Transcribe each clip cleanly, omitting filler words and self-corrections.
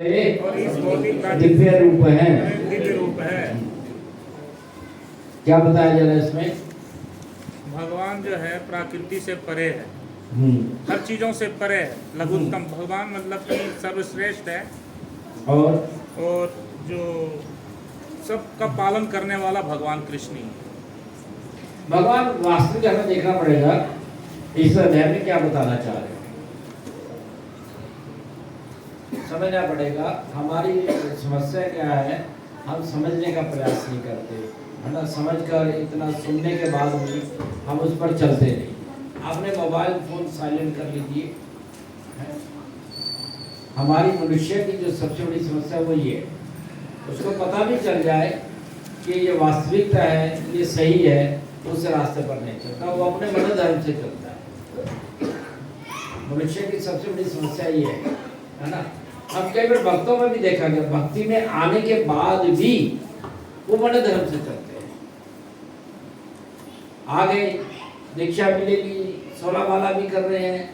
और इस भौतिक का दिव्य रूप है। दिव्य रूप है। क्या बताया जा रहा है इसमें? भगवान जो है प्रकृति से परे है, हम्म। हर चीज़ों से परे है, लघुत्तम। भगवान मतलब कि सर्वश्रेष्ठ है और जो सबका पालन करने वाला भगवान कृष्ण ही है। भगवान वास्तविक हमें देखना पड़ेगा इस अध्याय में क्या बताना चाह रहे हैं, समझना पड़ेगा। हमारी समस्या क्या है, हम समझने का प्रयास नहीं करते है ना। समझकर इतना सुनने के बाद भी हम उस पर चलते नहीं। आपने मोबाइल फोन साइलेंट कर लीजिए। हमारी मनुष्य की जो सबसे बड़ी समस्या वो ये है, उसको पता भी चल जाए कि ये वास्तविकता है, ये सही है, उस रास्ते पर नहीं चलता, वो अपने मनोधर्म से चलता है। मनुष्य की सबसे बड़ी समस्या ये है ना। अब कई बार भक्तों में भी देखा गया, भक्ति में आने के बाद भी वो मनोधर्म से चलते हैं। आगे दीक्षा मिलेगी, 16 वाला भी कर रहे हैं।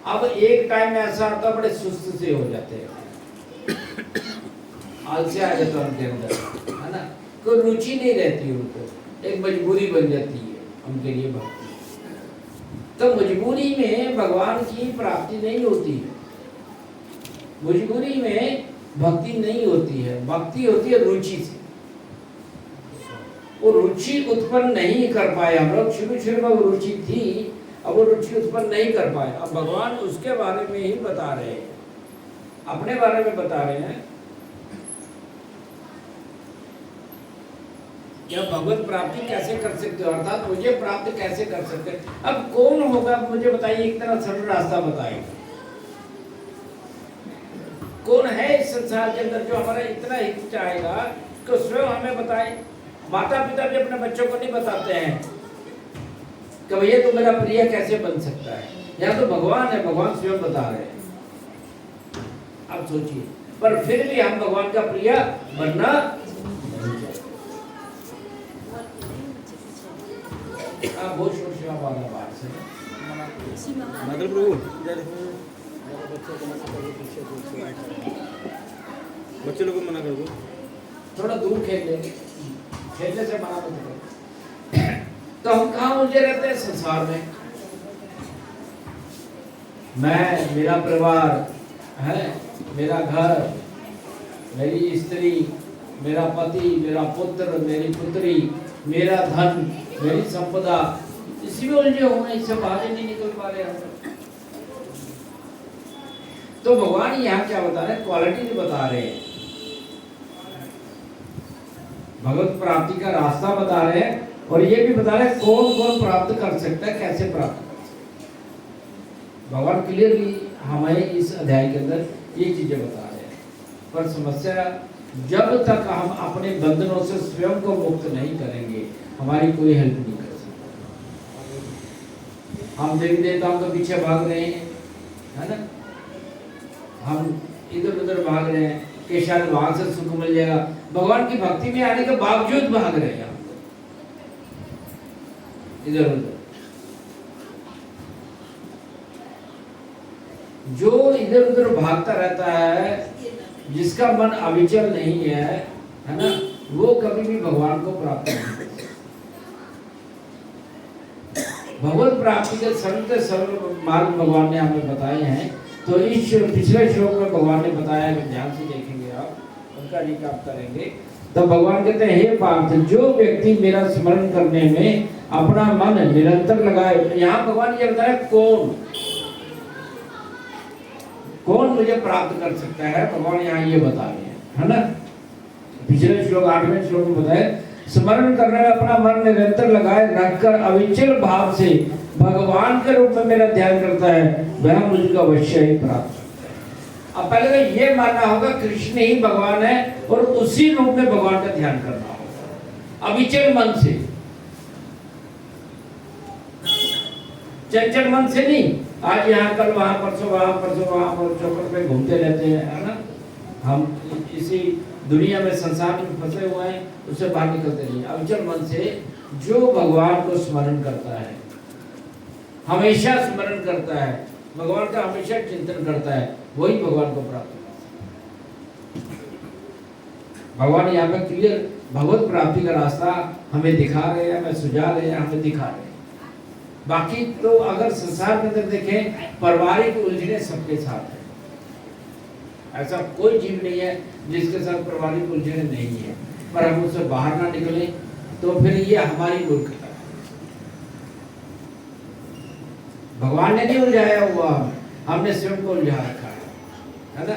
अब एक टाइम में ऐसा आता है, बड़े सुस्त से हो जाते हैं, आलस्य आ जाता है उनके अंदर, है ना। कोई रुचि नहीं रहती उनको, एक मजबूरी बन जाती है उनके लिए भक्ति। तो मजबूरी में भगवान की प्राप्ति नहीं होती है, मजबूरी में भक्ति नहीं होती है। भक्ति होती है रुचि से। वो रुचि उत्पन्न नहीं कर पाए हम लोग। शुरू शुरू में वो रुचि थी, अब वो रुचि उत्पन्न नहीं कर पाए। अब भगवान उसके बारे में ही बता रहे हैं, अपने बारे में बता रहे हैं। या भगवत प्राप्ति कैसे कर सकते हो, अर्थात मुझे प्राप्त कैसे कर सकते हैं। अब कौन होगा मुझे बताइए, एक तरह सरल रास्ता बताइए। कौन है इस संसार के अंदर जो हमारा इतना हित चाहेगा कि स्वयं हमें बताए। माता पिता भी अपने बच्चों को नहीं बताते हैं कि भैया तो मेरा प्रिय कैसे बन सकता है। यहाँ तो भगवान है, भगवान स्वयं बता रहे हैं। अब सोचिए, पर फिर भी हम भगवान का प्रिय बनना बहुत शोर शराबा वाला बात से मतलब प्रभु बच्चे लोग को मना कर दो, थोड़ा दूर खेल लेंगे, खेलने से मना मत करो। तो हम कहाँ उलझे रहते हैं संसार में। मैं, मेरा परिवार है, मेरा घर, मेरी स्त्री, मेरा पति, मेरा पुत्र, मेरी पुत्री, मेरा धन, मेरी संपदा, इसी में उलझे हुए, इससे बाहर ही नहीं निकल पा रहे हम। तो भगवान यहाँ क्या बता रहे हैं, क्वालिटी नहीं बता रहे हैं, भगवत प्राप्ति का रास्ता बता रहे हैं। और ये भी बता रहे हैं कौन कौन प्राप्त कर सकता है, कैसे प्राप्त कर सकता है। भगवान क्लियरली हमें इस अध्याय के अंदर ये चीजें बता रहे हैं। पर समस्या, जब तक हम अपने बंधनों से स्वयं को मुक्त नहीं करेंगे, हमारी कोई हेल्प नहीं कर सकता। हम देवी देवताओं के पीछे भाग रहे हैं, है ना। हम इधर उधर भाग रहे हैं कि शायद वहां से सुख मिल जाएगा। भगवान की भक्ति में आने के बावजूद भाग रहे हैं इधर उधर। जो इधर उधर भागता रहता है, जिसका मन अविचल नहीं है ना, वो कभी भी भगवान को प्राप्त नहीं कर सकता। भगवत प्राप्ति के सरल सरल मार्ग भगवान ने हमें बताए हैं। तो इस पिछले श्लोक में भगवान ने बताया, ध्यान से देखेंगे आप, उनका रिकाप करेंगे तो भगवान कहते हैं, हे पार्थ, जो व्यक्ति मेरा स्मरण करने में अपना मन निरंतर लगाए। यहाँ भगवान ये बताया कौन मुझे प्राप्त कर सकता है, भगवान यहाँ ये बता रहे हैं, है ना। पिछले श्लोक 8वें श्लोक में बताया, स्मरण करने में अपना मन निरंतर लगाए रखकर अविचल भाव से भगवान के रूप में मेरा ध्यान करता है, वह मुझको अवश्य ही प्राप्त करता है। अब पहले तो ये मानना होगा कृष्ण ही भगवान है और उसी रूप में भगवान का ध्यान करना होगा, अविचल मन से, चंचल मन से नहीं। आज यहाँ कल वहां, परसों वहां, परसों वहां, और चौकट पे घूमते रहते हैं, है ना। हम इसी दुनिया में, संसार में फंसे हुए हैं, उससे बाहर निकलते नहीं। अविचल मन से जो भगवान को स्मरण करता है, हमेशा स्मरण करता है, भगवान का हमेशा चिंतन करता है, वही भगवान को प्राप्त करता है। भगवान यहाँ पे क्लियर भगवत प्राप्ति का रास्ता हमें दिखा रहे हैं, हमें सुझा रहे हैं, हमें दिखा रहे हैं। बाकी तो अगर संसार के अंदर देखें, पारिवारिक उलझने सबके साथ है। ऐसा कोई जीव नहीं है जिसके साथ पारिवारिक उलझने नहीं है, पर हम उससे बाहर ना निकले तो फिर ये हमारी मूर्खता है। भगवान ने नहीं उलझाया हुआ, हमने स्वयं को उलझा रखा है ना।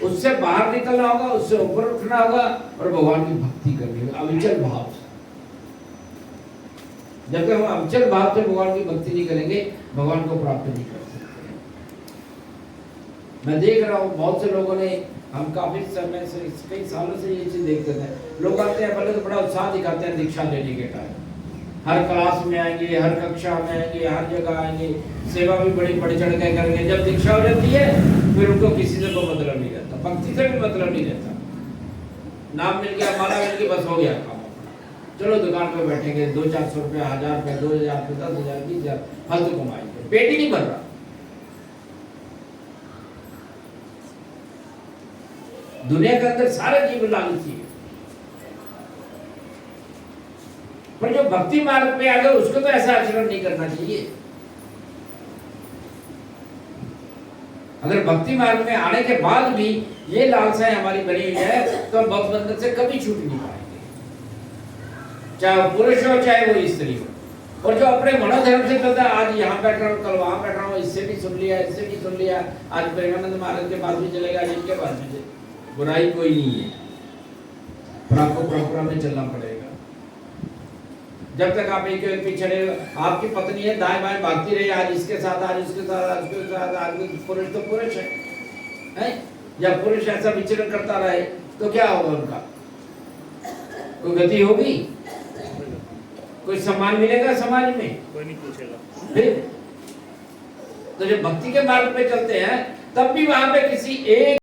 उससे बाहर निकलना होगा, उससे ऊपर उठना होगा और भगवान की भक्ति करनी होगी अविचल भाव से। जब तक हम अविचल भाव से भगवान की भक्ति नहीं करेंगे, भगवान को प्राप्त नहीं कर सकते। मैं देख रहा हूँ बहुत से लोगों ने, हम काफी समय से कई सालों से ये चीज देखते थे, लोग आते हैं पहले तो बड़ा उत्साह दिखाते हैं दीक्षा लेने के टाइम, हर क्लास में आएंगे, हर कक्षा में आएंगे, हर जगह आएंगे, सेवा भी बड़ी बढ़ चढ़ के करेंगे। जब दीक्षा हो जाती है फिर उनको किसी से कोई मतलब नहीं रहता, भक्ति से भी मतलब नहीं रहता। नाम मिल गया, माला मिल गई, बस हो गया काम अपना। चलो दुकान पे बैठेंगे, 200-400 रुपया, 1000 रुपया, 2000 रुपया, 10,000, 20,000 फालतू कमाएंगे, पेट ही नहीं भर रहा। दुनिया के अंदर सारे जीव लालची है, पर जो भक्ति मार्ग पे आ गए उसको तो ऐसा आचरण नहीं करना चाहिए। अगर भक्ति मार्ग में आने के बाद भी ये लालसाएं हमारी बनी हुई है तो हम भक्त बंधन से कभी छूट नहीं पाएंगे, चाहे वो पुरुष हो चाहे वो स्त्री हो। और जो अपने मनोधर्म से चलता है, आज यहाँ बैठ रहा हूँ, कल वहां बैठ रहा हूँ, इससे भी सुन लिया, इससे भी सुन लिया, आज प्रेमानंद महाराज के पास भी चलेगा, जिनके पास भी चलेगा, बुराई कोई नहीं है, पर आपको परंपरा में चलना पड़ेगा। जब तक आप एक पीछे रहे, आपकी पत्नी है दाएं बाएं भागती रही, आज इसके साथ, आज उसके साथ, आज उसके साथ, आज पुरुष तो पुरुष है? जब पुरुष ऐसा विचरण करता रहे तो क्या होगा उनका? कोई गति होगी? कोई सम्मान मिलेगा समाज में? कोई नहीं पूछेगा। फिर तो जब भक्ति के मार्ग पे चलते हैं तब भी वहां पे किसी एक